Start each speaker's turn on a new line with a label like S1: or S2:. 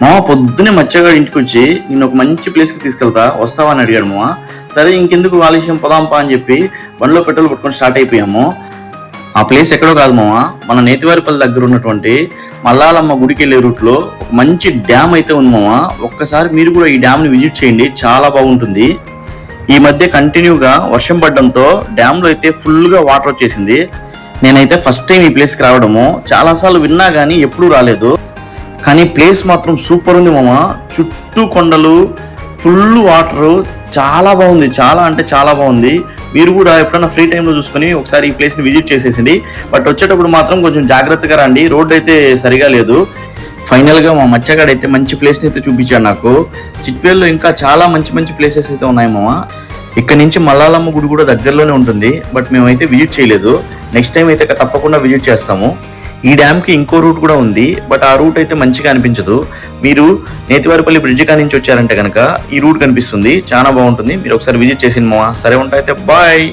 S1: మామ పొద్దునే మచ్చగాడు ఇంటికి వచ్చి నేను ఒక మంచి ప్లేస్కి తీసుకెళ్తా వస్తావా అని అడిగాడు మామ. సరే ఇంకెందుకు ఆలస్యం పోదాంపా అని చెప్పి బండిలో పెట్రోల్ పట్టుకొని స్టార్ట్ అయిపోయాము. ఆ ప్లేస్ ఎక్కడో కాదు మామ, మన నేతివారిపల్లి దగ్గర ఉన్నటువంటి మల్లాలమ్మ గుడికి వెళ్ళే రూట్లో ఒక మంచి డ్యామ్ అయితే ఉంది మామ. ఒక్కసారి మీరు కూడా ఈ డ్యామ్ని విజిట్ చేయండి, చాలా బాగుంటుంది. ఈ మధ్య కంటిన్యూగా వర్షం పడడంతో డ్యామ్లో అయితే ఫుల్గా వాటర్ వచ్చేసింది. నేనైతే ఫస్ట్ టైం ఈ ప్లేస్కి రావడము, చాలాసార్లు విన్నా కానీ ఎప్పుడూ రాలేదు. కానీ ప్లేస్ మాత్రం సూపర్ ఉంది మామ. చుట్టూ కొండలు, ఫుల్ వాటరు, చాలా బాగుంది. చాలా అంటే చాలా బాగుంది. మీరు కూడా ఎప్పుడైనా ఫ్రీ టైంలో చూసుకొని ఒకసారి ఈ ప్లేస్ని విజిట్ చేసేసింది. బట్ వచ్చేటప్పుడు మాత్రం కొంచెం జాగ్రత్తగా రండి, రోడ్ అయితే సరిగా లేదు. ఫైనల్గా మా మచ్చగాడు అయితే మంచి ప్లేస్ని అయితే చూపించాడు నాకు. చిట్వేల్లో ఇంకా చాలా మంచి మంచి ప్లేసెస్ అయితే ఉన్నాయి మామ. ఇక్కడ నుంచి మల్లాలమ్మ గుడి కూడా దగ్గరలోనే ఉంటుంది, బట్ మేమైతే విజిట్ చేయలేదు. నెక్స్ట్ టైం అయితే తప్పకుండా విజిట్ చేస్తాము. ఈ డ్యామ్కి ఇంకో రూట్ కూడా ఉంది, బట్ ఆ రూట్ అయితే మంచిగా అనిపించదు. మీరు నేతివారిపల్లి బ్రిడ్జ్ కా నుంచి వచ్చారంటే కనుక ఈ రూట్ కనిపిస్తుంది, చాలా బాగుంటుంది. మీరు ఒకసారి విజిట్ చేసింది మామ. సరే ఉంటా అయితే, బాయ్.